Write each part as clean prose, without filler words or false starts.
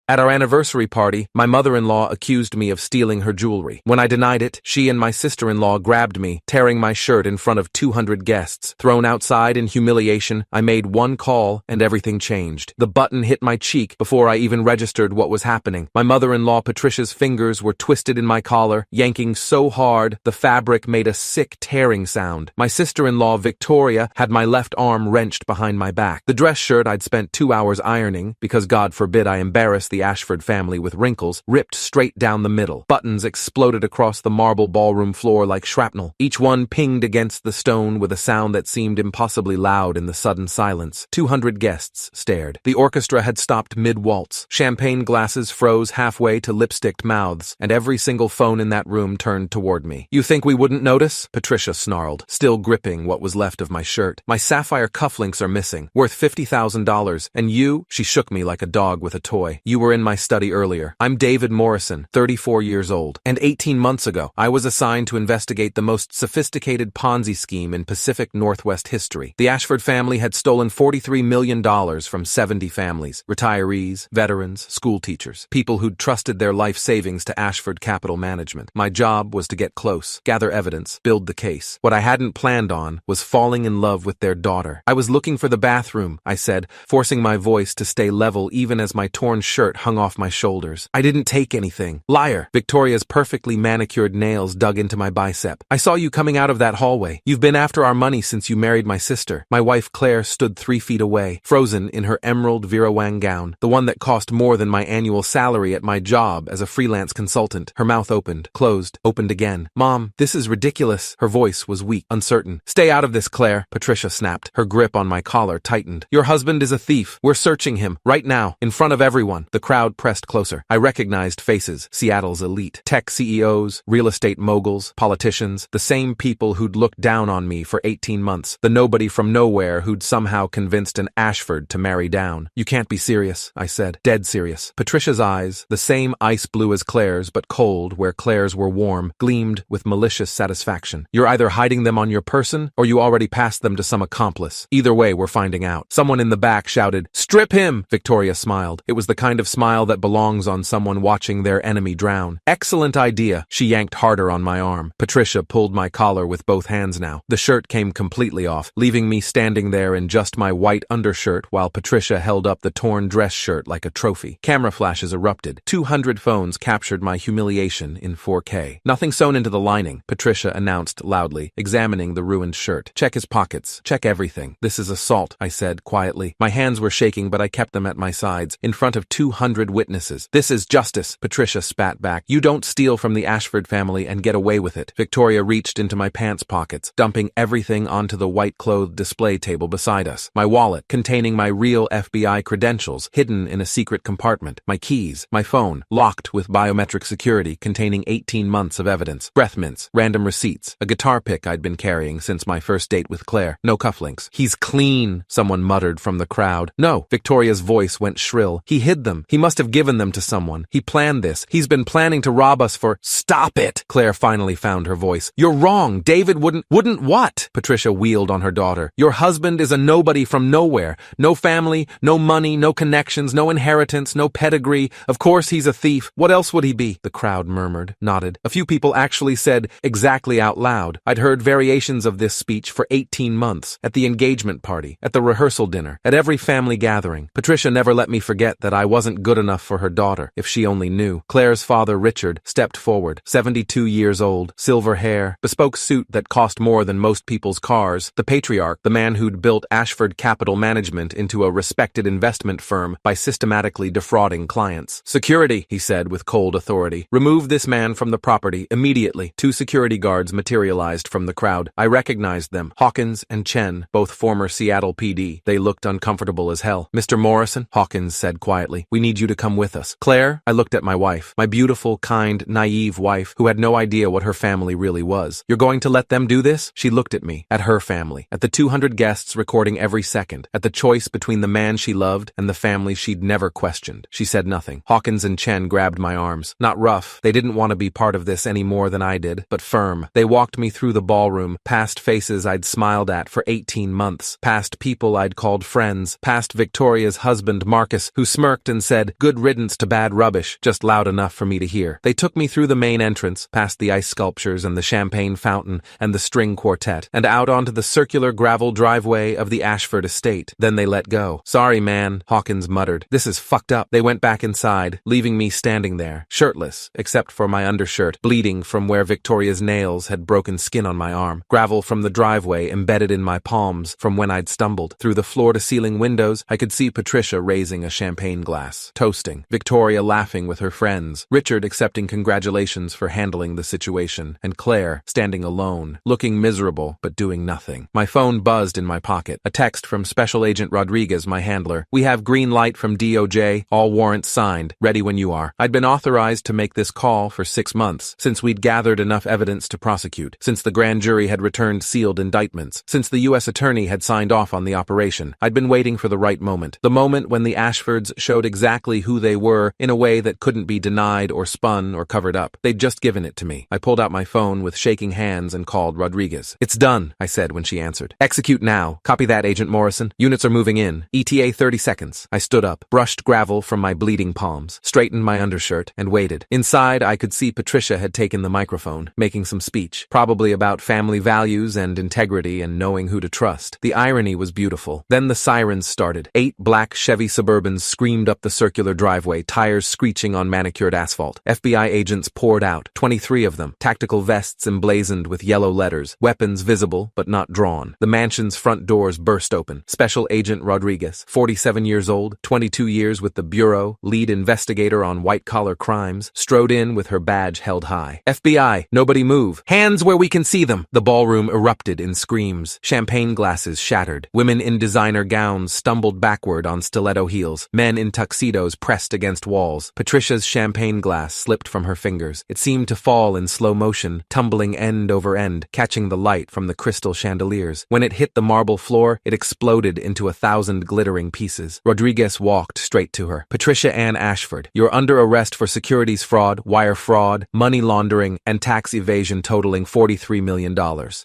At our anniversary party, my mother-in-law accused me of stealing her jewelry. When I denied it, she and my sister-in-law grabbed me, tearing my shirt in front of 200 guests. Thrown outside in humiliation, I made one call and everything changed. The button hit my cheek before I even registered what was happening. My mother-in-law Patricia's fingers were twisted in my collar, yanking so hard the fabric made a sick tearing sound. My sister-in-law Victoria had my left arm wrenched behind my back. The dress shirt I'd spent 2 hours ironing, because God forbid I embarrass the Ashford family with wrinkles, ripped straight down the middle. Buttons exploded across the marble ballroom floor like shrapnel. Each one pinged against the stone with a sound that seemed impossibly loud in the sudden silence. 200 guests stared. The orchestra had stopped mid-waltz. Champagne glasses froze halfway to lipsticked mouths, and every single phone in that room turned toward me. "You think we wouldn't notice?" Patricia snarled, still gripping what was left of my shirt. "My sapphire cufflinks are missing, worth $50,000, and you—" She shook me like a dog with a toy. "You were in my study earlier. I'm David Morrison, 34 years old, and 18 months ago, I was assigned to investigate the most sophisticated Ponzi scheme in Pacific Northwest history. The Ashford family had stolen $43 million from 70 families, retirees, veterans, school teachers, people who'd trusted their life savings to Ashford Capital Management. My job was to get close, gather evidence, build the case. What I hadn't planned on was falling in love with their daughter. I was looking for the bathroom," I said, forcing my voice to stay level even as my torn shirt hung off my shoulders. "I didn't take anything." "Liar." Victoria's perfectly manicured nails dug into my bicep. "I saw you coming out of that hallway. You've been after our money since you married my sister." My wife Claire stood 3 feet away, frozen in her emerald Vera Wang gown, the one that cost more than my annual salary at my job as a freelance consultant. Her mouth opened, closed, opened again. "Mom, this is ridiculous." Her voice was weak, uncertain. "Stay out of this, Claire," Patricia snapped. Her grip on my collar tightened. "Your husband is a thief. We're searching him, right now, in front of everyone." The crowd pressed closer. I recognized faces, Seattle's elite. Tech CEOs, real estate moguls, politicians, the same people who'd looked down on me for 18 months, the nobody from nowhere who'd somehow convinced an Ashford to marry down. "You can't be serious," I said. Dead serious. Patricia's eyes, the same ice blue as Claire's but cold where Claire's were warm, gleamed with malicious satisfaction. "You're either hiding them on your person or you already passed them to some accomplice. Either way, we're finding out." Someone in the back shouted, "Strip him!" Victoria smiled. It was the kind of smile that belongs on someone watching their enemy drown. "Excellent idea." She yanked harder on my arm. Patricia pulled my collar with both hands now. The shirt came completely off, leaving me standing there in just my white undershirt while Patricia held up the torn dress shirt like a trophy. Camera flashes erupted. 200 phones captured my humiliation in 4K. "Nothing sewn into the lining," Patricia announced loudly, examining the ruined shirt. "Check his pockets. Check everything. This is assault," I said quietly. My hands were shaking, but I kept them at my sides, in front of 200 witnesses. "This is justice," Patricia spat back. "You don't steal from the Ashford family and get away with it." Victoria reached into my pants pockets, dumping everything onto the white-clothed display table beside us. My wallet, containing my real FBI credentials, hidden in a secret compartment. My keys, my phone, locked with biometric security, containing 18 months of evidence. Breath mints, random receipts, a guitar pick I'd been carrying since my first date with Claire. No cufflinks. "He's clean," someone muttered from the crowd. "No," Victoria's voice went shrill. "He hid them. He must have given them to someone. He planned this. He's been planning to rob us for—" "Stop it!" Claire finally found her voice. "You're wrong. David wouldn't—" "Wouldn't what?" Patricia wheeled on her daughter. "Your husband is a nobody from nowhere. No family, no money, no connections, no inheritance, no pedigree. Of course he's a thief. What else would he be?" The crowd murmured, nodded. A few people actually said exactly out loud. I'd heard variations of this speech for 18 months, at the engagement party, at the rehearsal dinner, at every family gathering. Patricia never let me forget that I wasn't good enough for her daughter, if she only knew. Claire's father, Richard, stepped forward, 72 years old, silver hair, bespoke suit that cost more than most people's cars, the patriarch, the man who'd built Ashford Capital Management into a respected investment firm by systematically defrauding clients. "Security," he said with cold authority. "Remove this man from the property immediately." 2 security guards materialized from the crowd. I recognized them, Hawkins and Chen, both former Seattle PD. They looked uncomfortable as hell. "Mr. Morrison," Hawkins said quietly, "we need you to come with us." "Claire," I looked at my wife, my beautiful, kind, naive wife, who had no idea what her family really was. "You're going to let them do this?" She looked at me, at her family, at the 200 guests recording every second, at the choice between the man she loved and the family she'd never questioned. She said nothing. Hawkins and Chen grabbed my arms. Not rough. They didn't want to be part of this any more than I did, but firm. They walked me through the ballroom, past faces I'd smiled at for 18 months, past people I'd called friends, past Victoria's husband Marcus, who smirked and said said, "Good riddance to bad rubbish," just loud enough for me to hear. They took me through the main entrance, past the ice sculptures and the champagne fountain and the string quartet, and out onto the circular gravel driveway of the Ashford estate. Then they let go. "Sorry, man," Hawkins muttered. "This is fucked up." They went back inside, leaving me standing there, shirtless, except for my undershirt, bleeding from where Victoria's nails had broken skin on my arm. Gravel from the driveway embedded in my palms from when I'd stumbled. Through the floor-to-ceiling windows, I could see Patricia raising a champagne glass, toasting, Victoria laughing with her friends, Richard accepting congratulations for handling the situation, and Claire standing alone, looking miserable but doing nothing. My phone buzzed in my pocket. A text from Special Agent Rodriguez, my handler. "We have green light from DOJ, all warrants signed, ready when you are." I'd been authorized to make this call for 6 months, since we'd gathered enough evidence to prosecute, since the grand jury had returned sealed indictments, since the U.S. attorney had signed off on the operation. I'd been waiting for the right moment, the moment when the Ashfords showed exactly who they were in a way that couldn't be denied or spun or covered up. They'd just given it to me. I pulled out my phone with shaking hands and called Rodriguez. "It's done," I said when she answered. "Execute now. Copy that, Agent Morrison. Units are moving in. ETA 30 seconds. I stood up, brushed gravel from my bleeding palms, straightened my undershirt, and waited. Inside, I could see Patricia had taken the microphone, making some speech, probably about family values and integrity and knowing who to trust. The irony was beautiful. Then the sirens started. 8 black Chevy Suburbans screamed up the circular driveway, tires screeching on manicured asphalt. FBI agents poured out, 23 of them, tactical vests emblazoned with yellow letters, weapons visible but not drawn. The mansion's front doors burst open. Special Agent Rodriguez, 47 years old, 22 years with the Bureau, lead investigator on white-collar crimes, strode in with her badge held high. "FBI, nobody move. Hands where we can see them." The ballroom erupted in screams. Champagne glasses shattered. Women in designer gowns stumbled backward on stiletto heels. Men in tuxedos pressed against walls. Patricia's champagne glass slipped from her fingers. It seemed to fall in slow motion, tumbling end over end, catching the light from the crystal chandeliers. When it hit the marble floor, it exploded into 1,000 glittering pieces. Rodriguez walked straight to her. "Patricia Ann Ashford, you're under arrest for securities fraud, wire fraud, money laundering, and tax evasion totaling $43 million.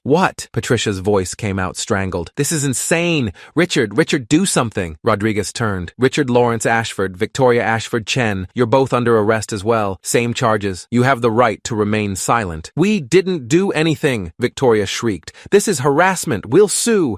"What?" Patricia's voice came out strangled. "This is insane! Richard, do something!" Rodriguez turned. "Richard Lawrence Ashford, Victoria Ashford Chen, you're both under arrest as well. Same charges. You have the right to remain silent." "We didn't do anything," Victoria shrieked. "This is harassment. We'll sue.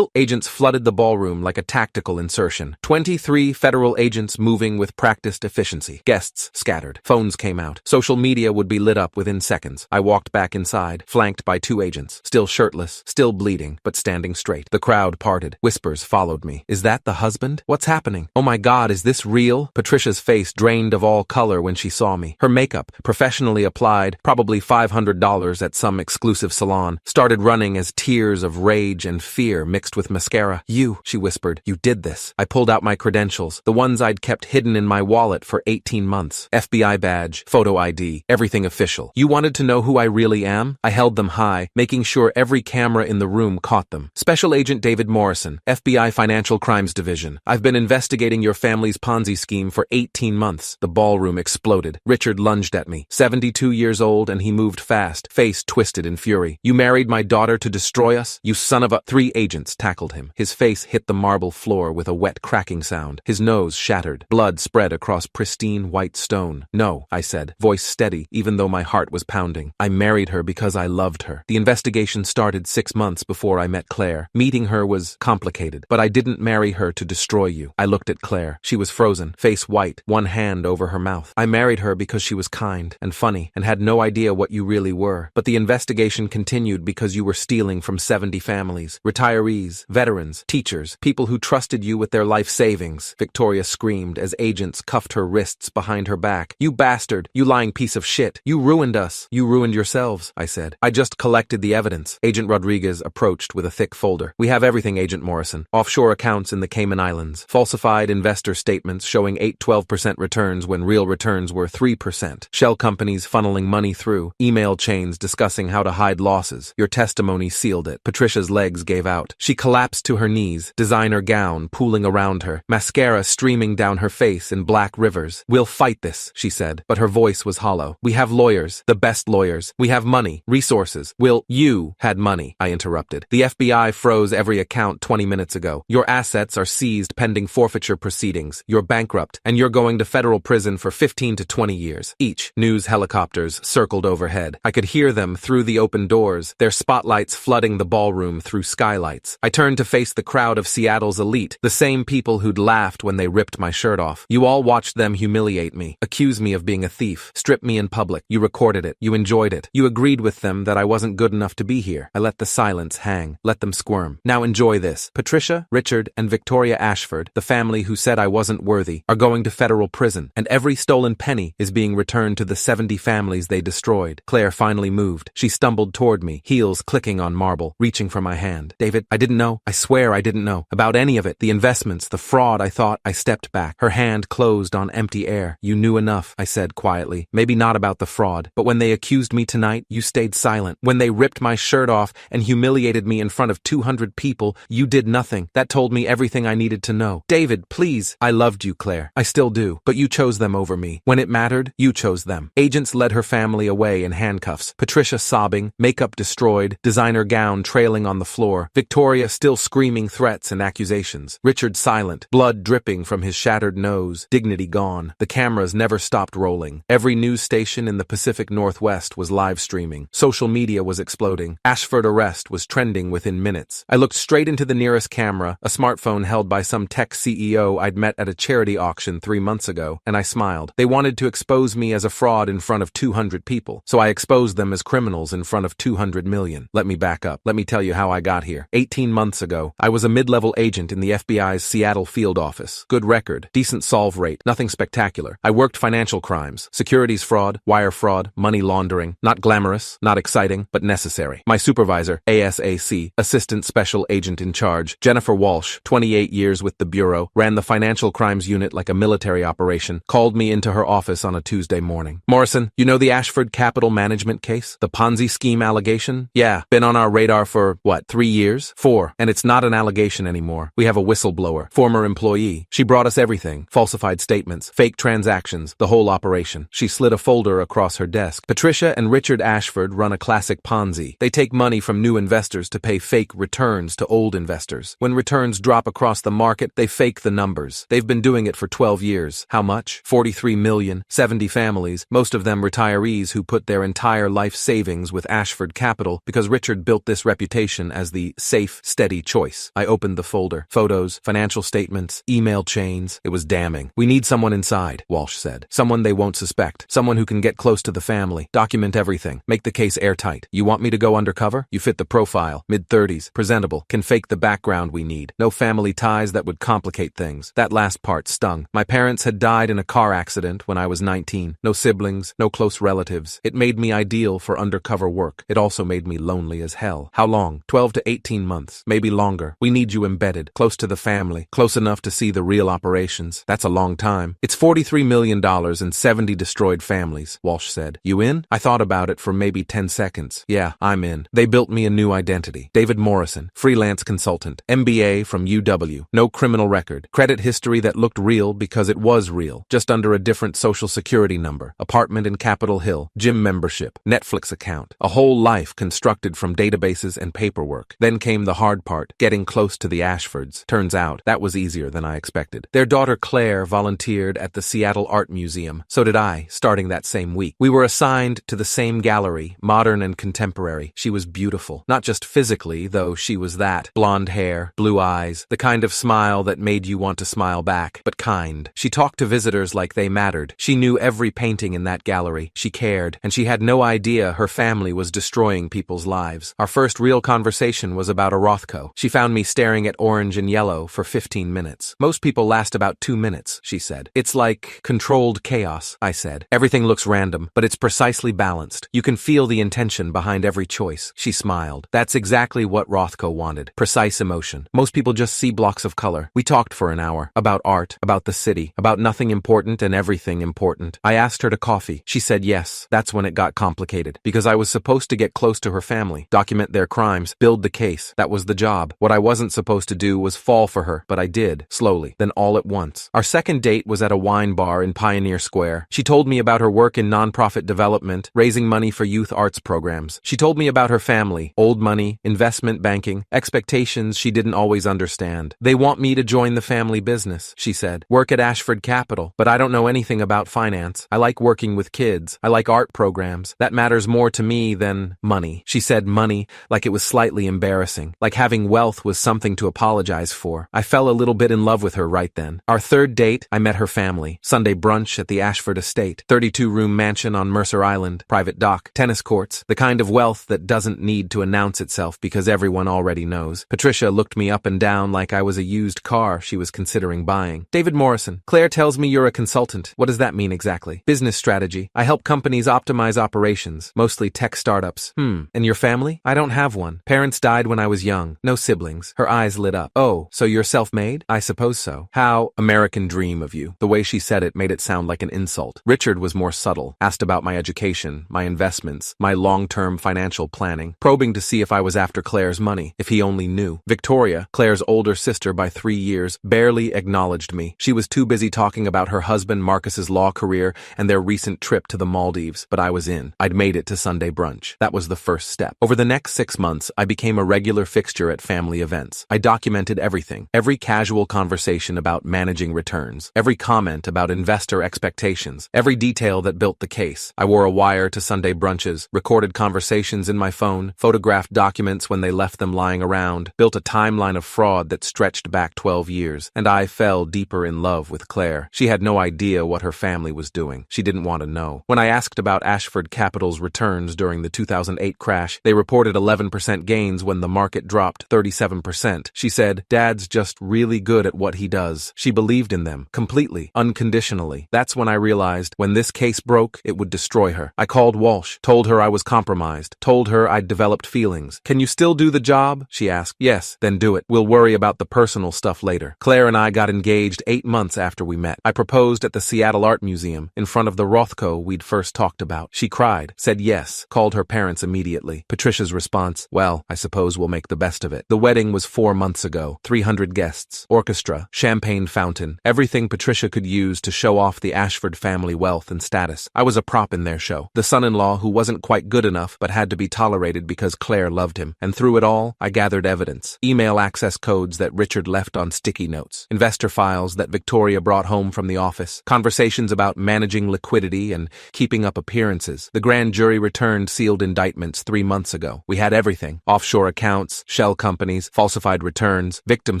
Agents flooded the ballroom like a tactical insertion. 23 federal agents moving with practiced efficiency. Guests scattered. Phones came out. Social media would be lit up within seconds. I walked back inside, flanked by 2 agents, still shirtless, still bleeding, but standing straight. The crowd parted. Whispers followed me. "Is that the husband? What's happening? Oh my God, is this real?" Patricia's face drained of all color when she saw me. Her makeup, professionally applied, probably $500 at some exclusive salon, started running as tears of rage and fear mixed with mascara. "You," she whispered, "you did this." I pulled out my credentials, the ones I'd kept hidden in my wallet for 18 months. FBI badge, photo ID, everything official. "You wanted to know who I really am?" I held them high, making sure every camera in the room caught them. "Special Agent David Morrison, FBI Financial Crimes Division. I've been investigating your family's Ponzi scheme for 18 months. The ballroom exploded. Richard lunged at me. 72 years old, and he moved fast, face twisted in fury. "You married my daughter to destroy us? You son of a—" 3 agents tackled him. His face hit the marble floor with a wet cracking sound. His nose shattered. Blood spread across pristine white stone. "No," I said, voice steady, even though my heart was pounding. "I married her because I loved her. The investigation started 6 months before I met Claire. Meeting her was complicated, but I didn't marry her to destroy you." I looked at Claire. She was frozen, face white, one hand over her mouth. "I married her because she was kind and funny and had no idea what you really were. But the investigation continued because you were stealing from 70 families, retirees, veterans, teachers, people who trusted you with their life savings." Victoria screamed as agents cuffed her wrists behind her back. "You bastard! You lying piece of shit! You ruined us! You ruined yourselves," I said. "I just collected the evidence." Agent Rodriguez approached with a thick folder. "We have everything, Agent Morrison. Offshore accounts in the Cayman Islands. Falsified investor statements showing 8-12% returns when real returns were 3%. Shell companies funneling money through. Email chains discussing how to hide losses. Your testimony sealed it." Patricia's legs gave out. She collapsed to her knees, designer gown pooling around her, mascara streaming down her face in black rivers. "We'll fight this," she said, but her voice was hollow. "We have lawyers, the best lawyers. We have money, resources. You had money," I interrupted. "The FBI froze every account 20 minutes ago. Your assets are seized pending forfeiture proceedings. Your bank bankrupt, and you're going to federal prison for 15 to 20 years each. News helicopters circled overhead. I could hear them through the open doors, their spotlights flooding the ballroom through skylights. I turned to face the crowd of Seattle's elite, the same people who'd laughed when they ripped my shirt off. You all watched them humiliate me, accuse me of being a thief, strip me in public. You recorded it. You enjoyed it. You agreed with them that I wasn't good enough to be here. I let the silence hang, let them squirm. Now enjoy this. Patricia, Richard, and Victoria Ashford, the family who said I wasn't worthy, are going to federal prison, and every stolen penny is being returned to the 70 families they destroyed. Claire finally moved. She stumbled toward me, heels clicking on marble, reaching for my hand. David, I didn't know. I swear I didn't know. About any of it. The investments, the fraud. I thought. I stepped back. Her hand closed on empty air. You knew enough, I said quietly. Maybe not about the fraud, but when they accused me tonight, you stayed silent. When they ripped my shirt off and humiliated me in front of 200 people, you did nothing. That told me everything I needed to know. David, please. I loved you, Claire. I still do. But you chose them over me. When it mattered, you chose them. Agents led her family away in handcuffs. Patricia sobbing, makeup destroyed, designer gown trailing on the floor. Victoria still screaming threats and accusations. Richard silent, blood dripping from his shattered nose, dignity gone. The cameras never stopped rolling. Every news station in the Pacific Northwest was live streaming. Social media was exploding. Ashford arrest was trending within minutes. I looked straight into the nearest camera, a smartphone held by some tech CEO I'd met at a charity auction 3 months ago, and I smiled. They wanted to expose me as a fraud in front of 200 people, so I exposed them as criminals in front of 200 million. Let me back up. Let me tell you how I got here. 18 months ago, I was a mid-level agent in the FBI's Seattle field office. Good record, decent solve rate, nothing spectacular. I worked financial crimes, securities fraud, wire fraud, money laundering. Not glamorous, not exciting, but necessary. My supervisor, ASAC, Assistant Special Agent in Charge, Jennifer Walsh, 28 years with the Bureau, ran the financial crimes unit like a military operation, called me into her office on a Tuesday morning. Morrison, you know the Ashford Capital Management case? The Ponzi scheme allegation? Yeah, been on our radar for, 3 years? 4. And it's not an allegation anymore. We have a whistleblower, former employee. She brought us everything. Falsified statements, fake transactions, the whole operation. She slid a folder across her desk. Patricia and Richard Ashford run a classic Ponzi. They take money from new investors to pay fake returns to old investors. When returns drop across the market, they fake the numbers. They've been doing it for 12 years. How much? 43 million, 70 families, most of them retirees who put their entire life savings with Ashford Capital because Richard built this reputation as the safe, steady choice. I opened the folder. Photos, financial statements, email chains. It was damning. We need someone inside, Walsh said. Someone they won't suspect. Someone who can get close to the family. Document everything. Make the case airtight. You want me to go undercover? You fit the profile. Mid-30s. Presentable. Can fake the background we need. No family ties that would complicate things. That last part stung. My parents had died in a car accident when I was 19. No siblings. No close relatives. It made me ideal for undercover work. It also made me lonely as hell. How long? 12 to 18 months. Maybe longer. We need you embedded. Close to the family. Close enough to see the real operations. That's a long time. It's $43 million and 70 destroyed families, Walsh said. You in? I thought about it for maybe 10 seconds. Yeah, I'm in. They built me a new identity. David Morrison, freelance consultant, MBA from UW, no criminal record, credit history that looked real because it was real, just under a different social security number, apartment in Capitol Hill, gym membership, Netflix account, a whole life constructed from databases and paperwork. Then came the hard part, getting close to the Ashfords. Turns out, that was easier than I expected. Their daughter Claire volunteered at the Seattle Art Museum. So did I, starting that same week. We were assigned to the same gallery, modern and contemporary. She was beautiful. Not just physically, though she was that. Blonde hair, blue eyes, the kind of smile that made you want to smile back, but kind. She talked to visitors like they mattered. She knew every painting in that gallery. She cared, and she had no idea her family was destroying people's lives. Our first real conversation was about a Rothko. She found me staring at orange and yellow for 15 minutes. Most people last about 2 minutes, she said. It's like controlled chaos, I said. Everything looks random, but it's precisely balanced. You can feel the intention behind every choice. She smiled. That's exactly what Rothko wanted. Precise emotion. Most people just see blocks of color. We talked for an hour. About art, about the city, about nothing important and everything important. I asked her to coffee. She said yes. That's when it got complicated. Because I was supposed to get close to her family, document their crimes, build the case. That was the job. What I wasn't supposed to do was fall for her, but I did, slowly, then all at once. Our second date was at a wine bar in Pioneer Square. She told me about her work in nonprofit development, raising money for youth arts programs. She told me about her family, old money, investment banking, expectations she didn't always understand. They want me to join the family business, she said. said. Work at Ashford Capital, but I don't know anything about finance. I like working with kids. I like art programs. That matters more to me than money. She said money like it was slightly embarrassing, like having wealth was something to apologize for. I fell a little bit in love with her right then. Our third date, I met her family. Sunday brunch at the Ashford estate. 32-room mansion on Mercer Island, private dock, tennis courts, the kind of wealth that doesn't need to announce itself because everyone already knows. Patricia looked me up and down like I was a used car she was considering buying. David Morrison, Claire tells me you're a consultant. What does that mean exactly? Business strategy. I help companies optimize operations, mostly tech startups. And your family? I don't have one. Parents died when I was young. No siblings. Her eyes lit up. Oh, so you're self-made? I suppose so. How American dream of you. The way she said it made it sound like an insult. Richard was more subtle. Asked about my education, my investments, my long-term financial planning, probing to see if I was after Claire's money, if he only knew. Victoria, Claire's older sister by 3 years, barely acknowledged me. She was too busy talking about her husband Marcus's law career and their recent trip to the Maldives, but I was in. I'd made it to Sunday brunch. That was the first step. Over the next 6 months, I became a regular fixture at family events. I documented everything, every casual conversation about managing returns, every comment about investor expectations, every detail that built the case. I wore a wire to Sunday brunches, recorded conversations in my phone, photographed documents when they left them lying around, built a timeline of fraud that stretched back 12 years, and I fell deeper in love with Claire. She had no idea what her family was doing. She didn't want to know. When I asked about Ashford Capital's returns during the 2008 crash, they reported 11% gains when the market dropped 37%. She said, "Dad's just really good at what he does." She believed in them, completely, unconditionally. That's when I realized when this case broke, it would destroy her. I called Walsh, told her I was compromised, told her I'd developed feelings. "Can you still do the job?" she asked. "Yes." "Then do it. We'll worry about the personal stuff later." Claire and I got engaged 8 months after we met. I proposed at the Seattle Art Museum, in front of the Rothko we'd first talked about. She cried, said yes, called her parents immediately. Patricia's response, "Well, I suppose we'll make the best of it." The wedding was 4 months ago. 300 guests, orchestra, champagne fountain, everything Patricia could use to show off the Ashford family wealth and status. I was a prop in their show. The son-in-law who wasn't quite good enough but had to be tolerated because Claire loved him. And through it all, I gathered evidence. Email access codes that Richard left on sticky notes. Investor files that Victoria brought home from the office. Conversations about managing liquidity and keeping up appearances. The grand jury returned sealed indictments 3 months ago. We had everything. Offshore accounts, shell companies, falsified returns, victim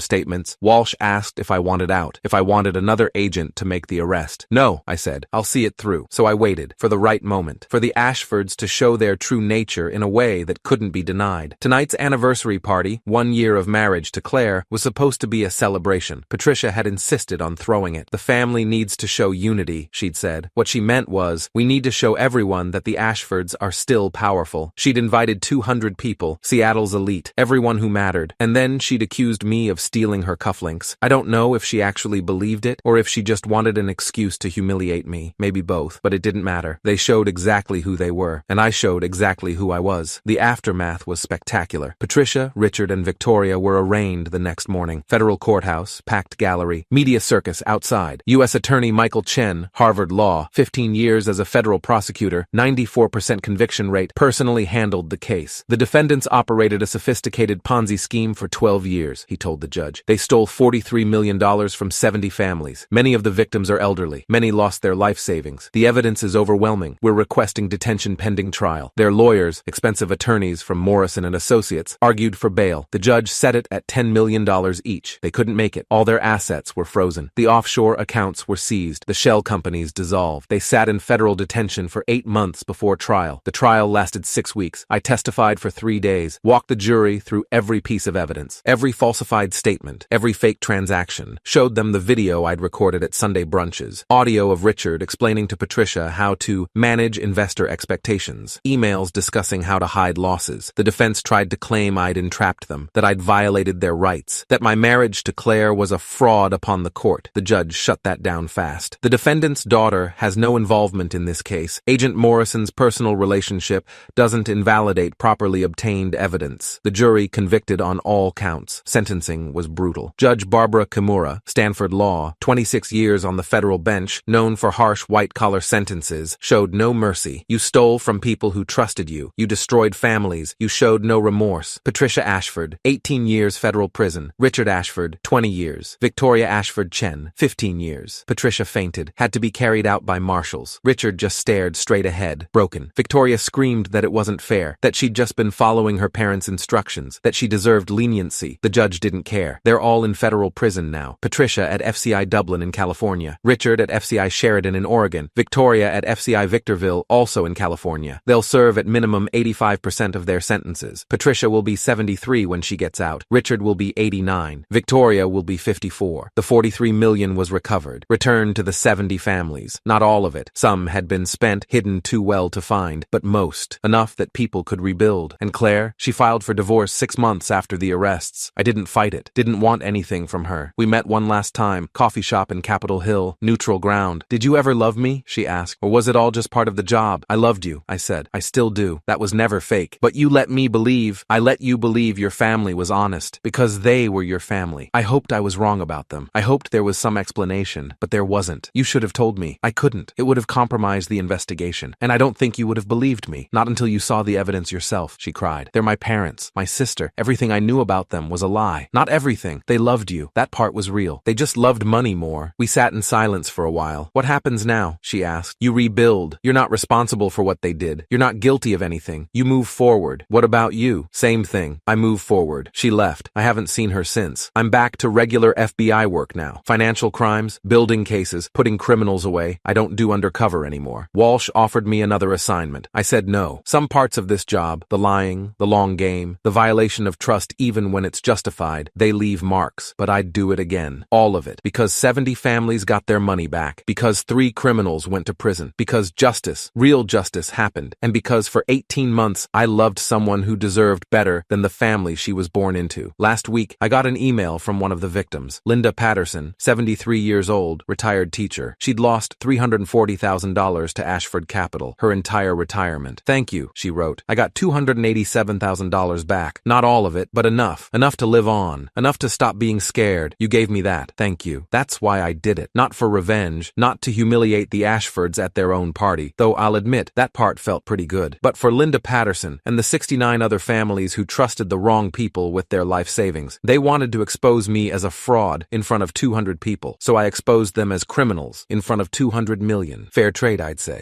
statements. Walsh asked if I wanted out, if I wanted another agent to make the arrest. "No," I said. "I'll see it through." So I waited for the right moment, for the Ashfords to show their true nature in a way that couldn't be denied. Tonight's anniversary party, 1 year of marriage to Claire, was supposed to be a celebration. Patricia had insisted on throwing it. "The family needs to show unity," she'd said. What she meant was, we need to show everyone that the Ashfords are still powerful. She'd invited 200 people, Seattle's elite, everyone who mattered, and then she'd accused me of stealing her cufflinks. I don't know if she actually believed it, or if she just wanted an excuse to humiliate me. Maybe both, but it didn't matter. They showed exactly who they were, and I showed exactly who I was. The aftermath was spectacular. Patricia, Richard, and Victoria were arraigned the next morning. Federal courthouse, packed gallery, media circus outside. U.S. Attorney Michael Chen, Harvard Law, 15 years as a federal prosecutor, 94% conviction rate, personally handled the case. The defendants operated a sophisticated Ponzi scheme for 12 years, he told the judge. They stole $43 million from 70 families. Many of the victims are elderly. Many lost their life savings. The evidence is overwhelming. We're requesting detention pending trial. Their lawyers, expensive attorneys from Morrison and Associates, argued for bail. The judge set it at $10 million each. They couldn't make it. All their assets were frozen. The offshore accounts were seized. The shell companies dissolved. They sat in federal detention for 8 months before trial. The trial lasted 6 weeks. I testified for 3 days, walked the jury through every piece of evidence, every falsified statement, every fake transaction, showed them the video I'd recorded at Sunday brunches, audio of Richard explaining to Patricia how to manage investor expectations, emails discussing how to hide losses. The defense tried to claim I'd entrapped them, that I'd violated their rights, that my marriage to Claire was a fraud upon the court. The judge shut that down fast. The defendant's daughter has no involvement in this case. Agent Morrison's personal relationship doesn't invalidate properly obtained evidence. The jury convicted on all counts. Sentencing was brutal. Judge Barbara Kimura, Stanford Law, 26 years on the federal bench, known for harsh white-collar sentences, showed no mercy. You stole from people who trusted you. You destroyed families. You showed no remorse. Patricia Ashford, 18 years federal prison. Richard Ashford, 20 years. Victoria Ashford, Ashford Chen, 15 years. Patricia fainted, had to be carried out by marshals. Richard just stared straight ahead, broken. Victoria screamed that it wasn't fair, that she'd just been following her parents' instructions, that she deserved leniency. The judge didn't care. They're all in federal prison now. Patricia at FCI Dublin in California. Richard at FCI Sheridan in Oregon. Victoria at FCI Victorville, also in California. They'll serve at minimum 85% of their sentences. Patricia will be 73 when she gets out. Richard will be 89. Victoria will be 54. The $43 million was recovered, returned to the 70 families. Not all of it. Some had been spent, hidden too well to find, but most. Enough that people could rebuild. And Claire, she filed for divorce 6 months after the arrests. I didn't fight it. Didn't want anything from her. We met one last time, coffee shop in Capitol Hill, neutral ground. Did you ever love me? She asked. Or was it all just part of the job? I loved you, I said. I still do. That was never fake. But you let me believe. I let you believe your family was honest. Because they were your family. I hoped I was wrong about them. I hoped there was some explanation, but there wasn't. You should have told me. I couldn't. It would have compromised the investigation. And I don't think you would have believed me. Not until you saw the evidence yourself, she cried. They're my parents, my sister. Everything I knew about them was a lie. Not everything. They loved you. That part was real. They just loved money more. We sat in silence for a while. What happens now? She asked. You rebuild. You're not responsible for what they did. You're not guilty of anything. You move forward. What about you? Same thing. I move forward. She left. I haven't seen her since. I'm back to regular FBI work now. Financial crimes, building cases, putting criminals away. I don't do undercover anymore. Walsh offered me another assignment. I said no. Some parts of this job, the lying, the long game, the violation of trust even when it's justified, they leave marks. But I'd do it again. All of it. Because 70 families got their money back. Because 3 criminals went to prison. Because justice, real justice happened. And because for 18 months I loved someone who deserved better than the family she was born into. Last week, I got an email from one of the victims. Linda Patterson, 73 years old, retired teacher. She'd lost $340,000 to Ashford Capital, her entire retirement. Thank you, she wrote. I got $287,000 back. Not all of it, but enough. Enough to live on. Enough to stop being scared. You gave me that. Thank you. That's why I did it. Not for revenge. Not to humiliate the Ashfords at their own party. Though I'll admit, that part felt pretty good. But for Linda Patterson and the 69 other families who trusted the wrong people with their life savings. They wanted to expose me as a fraud in front of 200 people. So I exposed them as criminals in front of 200 million. Fair trade, I'd say.